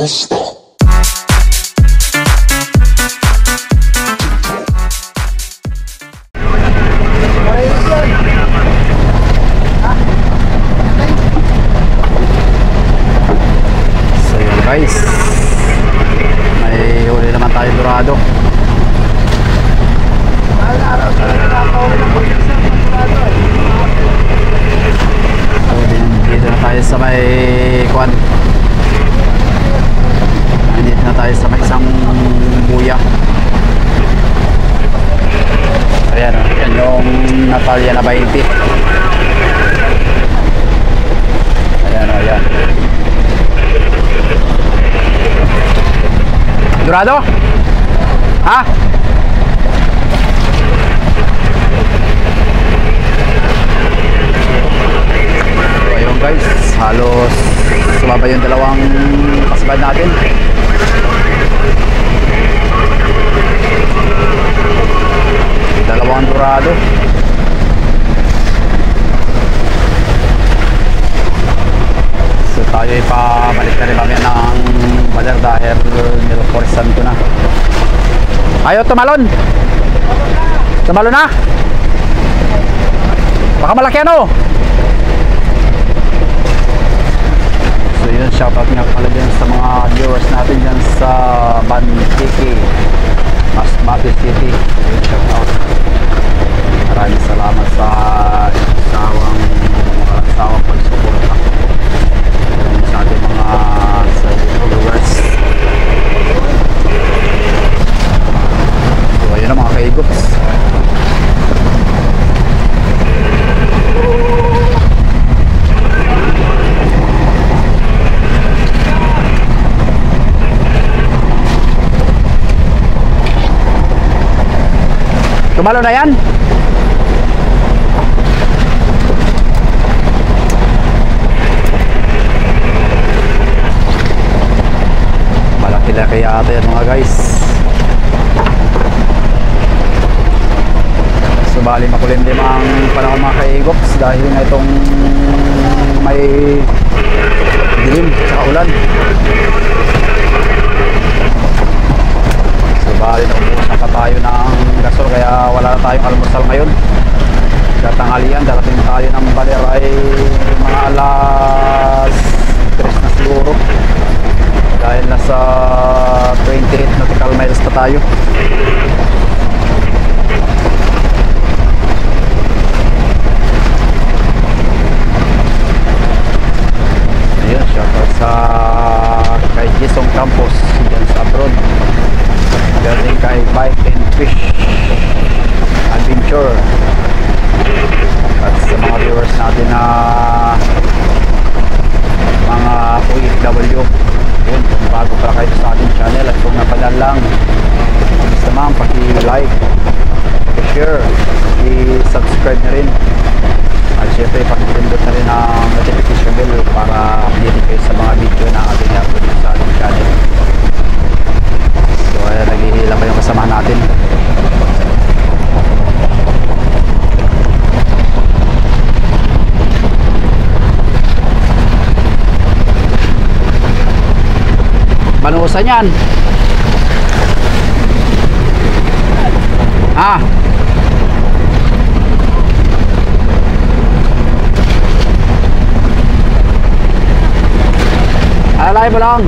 gusto. So yun guys, may huli naman tayo dorado. So dito na tayo sa may kwan. Dito na tayo sa may isang buya. Ayan o, yan yung Natalia na 20. Ayan o, ayan. Dorado? Ha? So ayun guys, halos sumabay yung dalawang kasabad natin. Dalawang dorado. So tayo ipabalik na rin kami ng baler dahil niluporisan ko na. Ayaw tumalon. Tumalon na. Baka malaki ano. So yun, shoutout nga pala dyan sa mga viewers natin dyan sa Bantiki, Masbate City. Yun, shoutout. Maraming salamat sa sawang pagsuporta sa ating mga viewers. So ayun na mga kaigops. Tumalo na yan. Malaki-laki yata yan mga guys. Subali makulimlim ang panahon mga kaigops dahil nga itong may dilim at ulan. Subali naubusan pa tayo ng gasol kaya wala na tayong almusal ngayon. Katanghalian darating tayo ng baler ay mga alas 3 na siguro dahil nasa 28 nautical miles pa tayo. Ayun, shoutout sa kay Gisong Campos dyan sa abroad. Galing kay Bike and Fish Adventure. At sa mga viewers natin na mga OFW, yun, kung bago pa kayo sa ating channel at kung napadaan lang, basta ma'am, paki-like, paki-share, paki-subscribe na rin. At syempre, paki-pindot na rin ang notification bell para update kayo sa mga video na ating upload sa ating channel. So ayan, naghihila pa yung kasama natin. Banuusan yan. Ah. Alalay mo lang.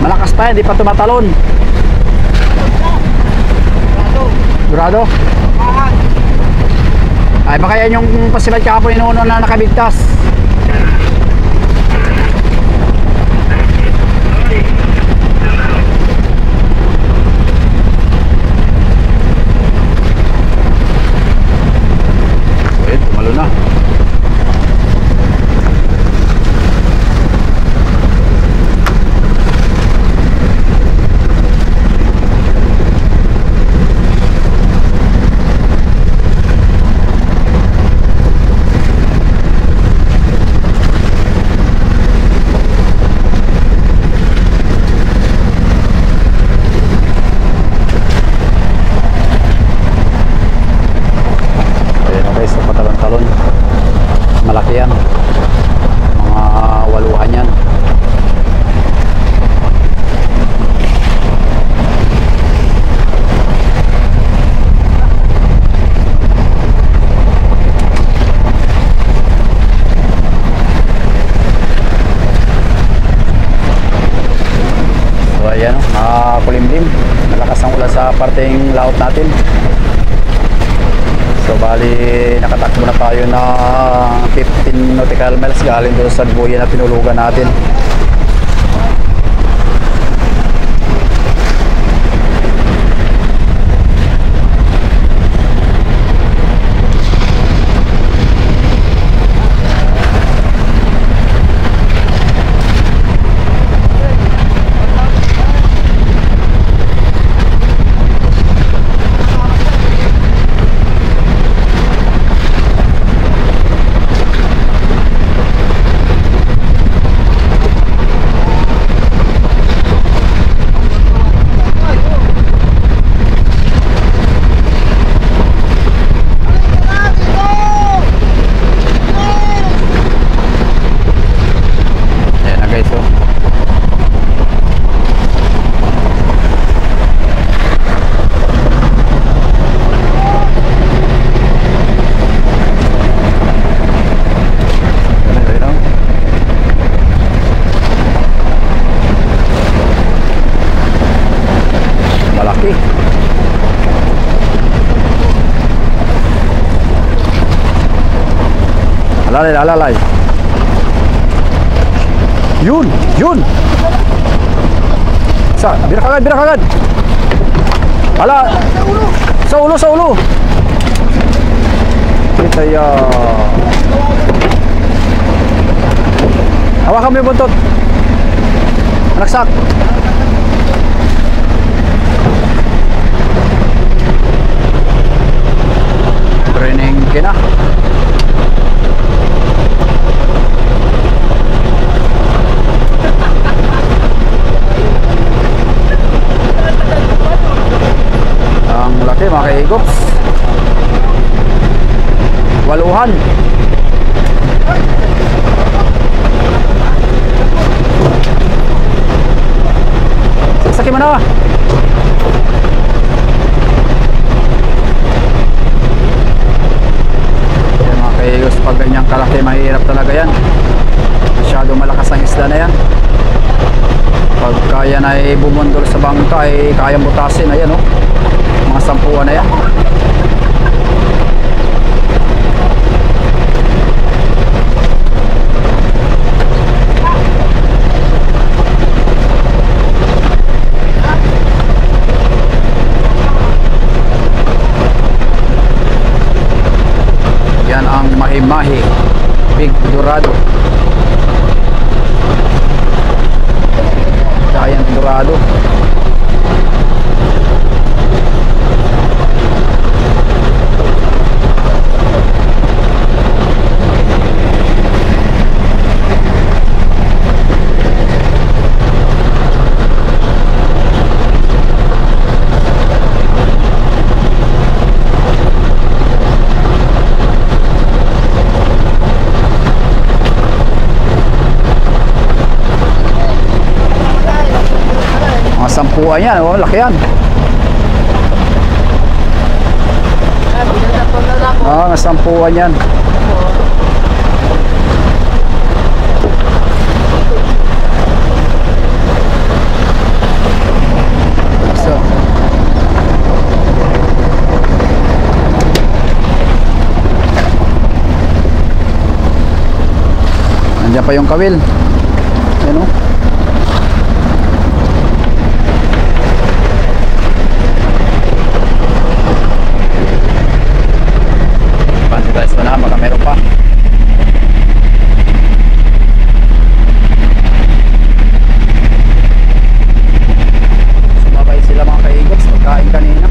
Malakas pa, hindi pa tumatalon. Durado? Ay baka yan yung pasibad kahapon inuuno na nakabigtas. Wait, tumalo na. So ayan, kulimlim. Malakas ang ulan sa parteng laot natin. So bali nakatakbo na tayo na 15 nautical miles galing doon sa buya na tinulugan natin. Alalay. Yun. Bira kagad. Ala. Sa ulo. Kita ya. Hawakan mo yung buntot. Anaksak. Training kina. Laki mga kaigops, waluhan. Saksakin mo na. Yan mga kaigops, pag ganyang kalaki mahirap talaga yan. Masyado malakas ang isda na yan. Pag kaya na bumundol sa bangka ay kayang butasin. Ayan o, mga sampuan na yan. Yan ang mahi-mahi Big Dorado. Giant Dorado. Sampuan yan, oh, laki yan. Sampuan yan. So, nandiyan pa yung kawil. Yan o. Guys, na baka meron pa. Sumabay sila mga kaigops, pagkain kanina.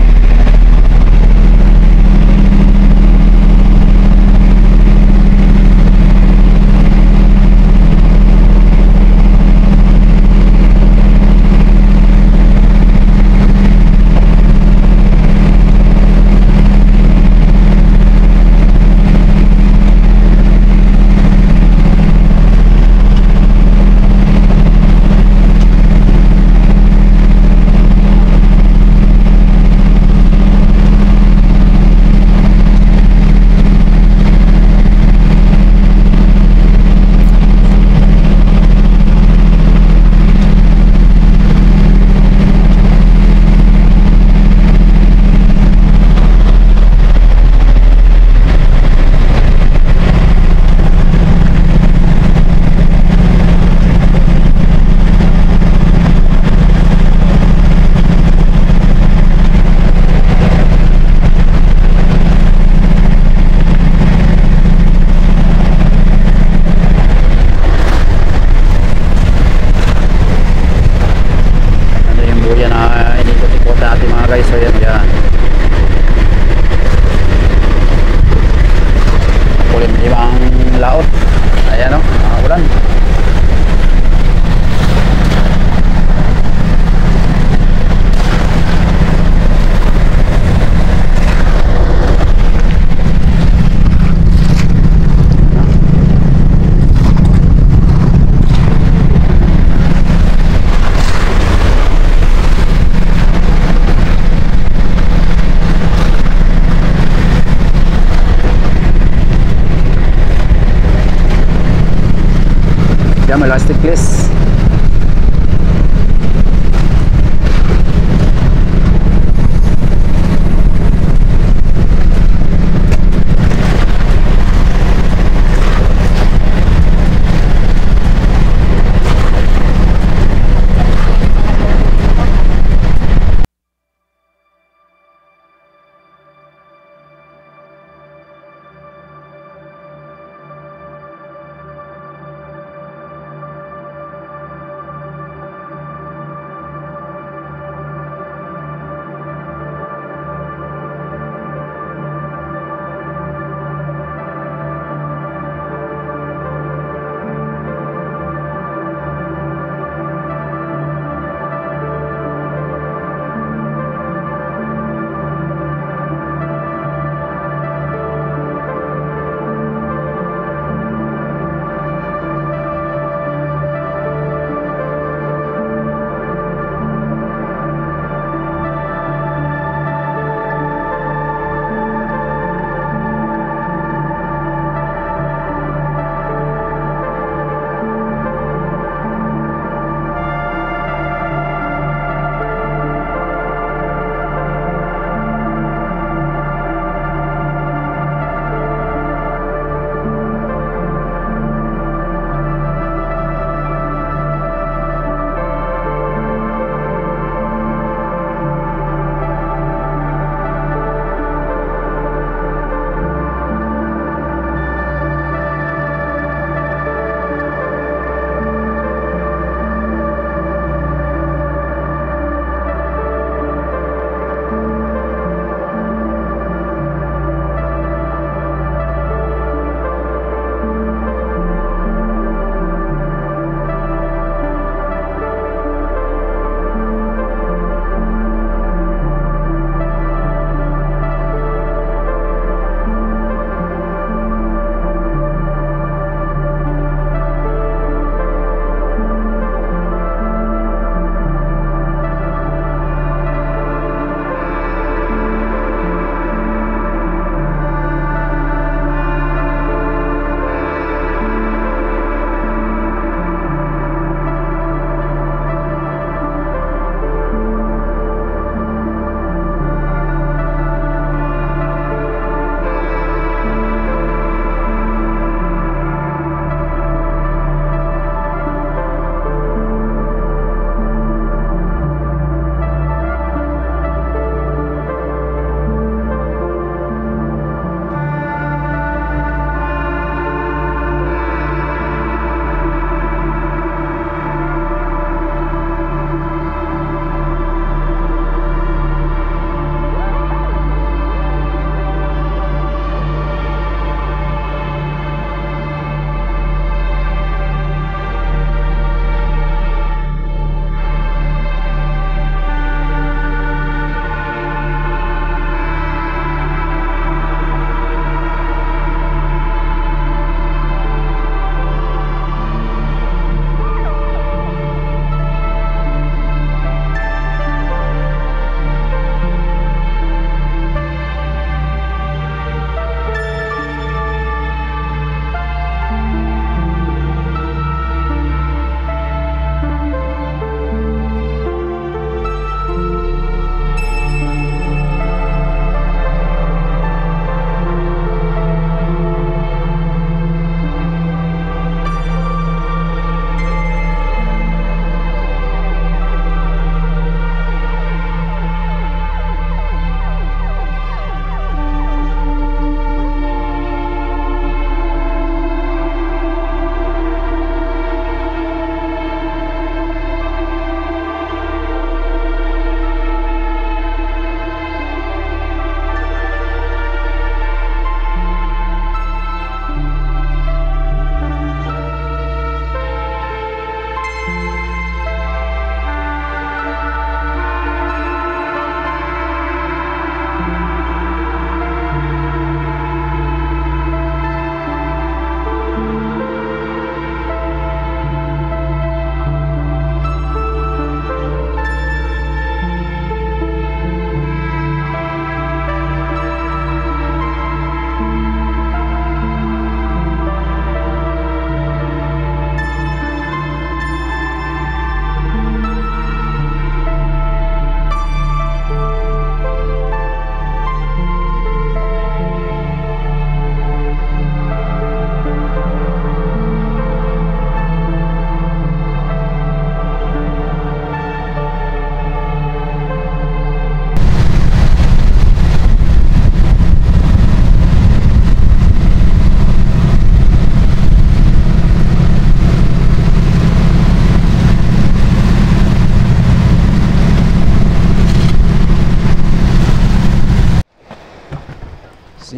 So yan. Kulimlimang laot. Ayan o, mga ulan. Yan, may elastic list.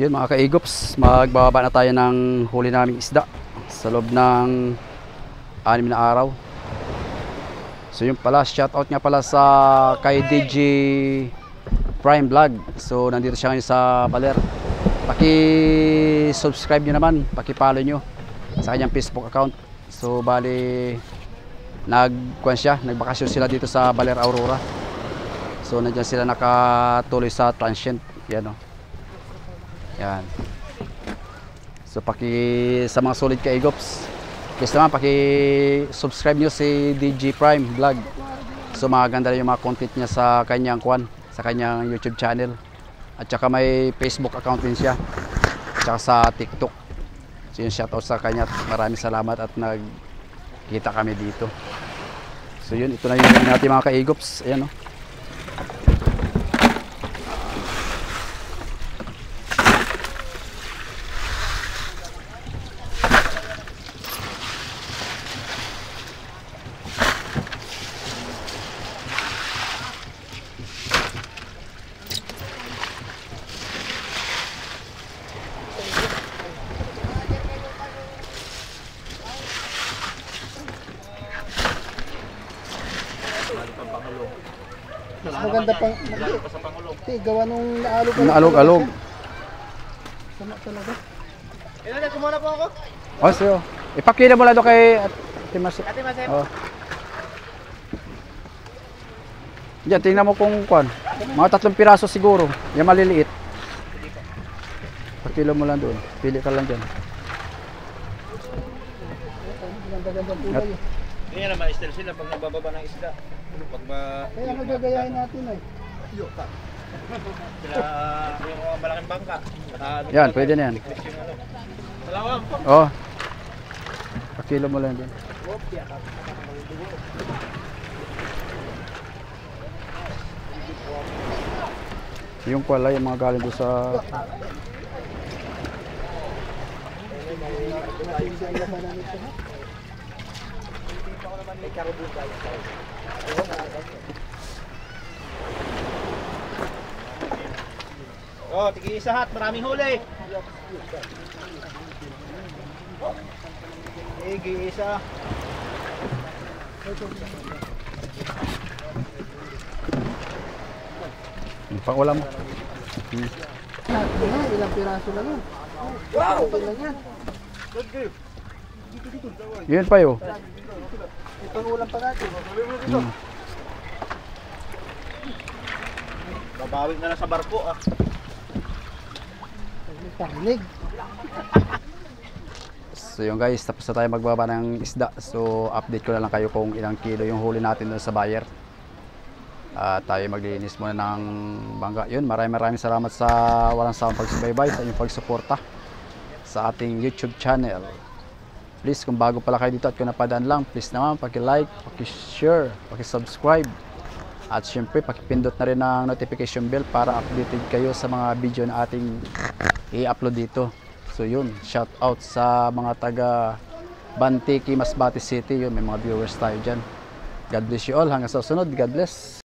Yun mga kaigops, magbababa na tayo ng huli naming isda sa loob ng 6 na araw. So yung pala, shoutout nga pala sa kay DJ Prime Vlog. So nandito siya ngayon sa Baler. Paki-subscribe nyo naman, paki-follow nyo sa kanyang Facebook account. So bali, nagbakasyon sila dito sa Baler Aurora. So nandiyan sila nakatuloy sa transient. Yan o. Yan. So sa mga solid kaigops, please naman paki-subscribe nyo si DJ Prime Vlog. So maganda rin yung mga content niya sa kanyang sa kanyang YouTube channel. At saka may Facebook account din siya. At saka sa TikTok. So yung shoutout sa kanya. Maraming salamat at nagkita kami dito. So yun, ito na yung natin mga kaigops. Ayan o. Mas maganda pang gawa nung Naalog-alog. Sama talaga. Ilan kumuna po ako? O, sa'yo. Ipakita mo lang doon kay Ate Masip. Oh. Diyan, tingnan mo kung mga 3 piraso siguro. Yung maliliit. Pakilo mo lang doon. Pili ka lang dyan. Ganda-ganda kulay. Kaya naman istel sila pag nabababa ng isda. Kaya magagayahin natin eh. Sila yung malaking bangka. Yan, pwede na yan. Dalawang. Oh. Pakilo mo lang dyan. Yung pala, yung mga galing doon sa... Oh, tigi-isa hat, maraming huli. Tigi-isa. Pang ulam. Ilang piraso lang yun. Wow! Lang yan. Yun pa yun. Itong ulam pa natin. Babawig na lang sa barko ah. Parinig. So yun guys, tapos na tayo magbaba ng isda. So update ko na lang kayo kung ilang kilo yung huli natin doon sa buyer. Tayo maglilinis muna ng bangka. Yun, maraming salamat sa walang sawang pagsubaybay, sa inyong pagsuporta sa ating YouTube channel. Please, kung bago pala kayo dito at kung napadaan lang, please naman paki-like, paki-share, paki-subscribe. At syempre, paki-pindot na rin ang notification bell para updated kayo sa mga video na ating i-upload dito. So yun, shout out sa mga taga Bantiki, Masbate City. Yun, may mga viewers tayo dyan. God bless you all. Hanggang sa sunod, God bless.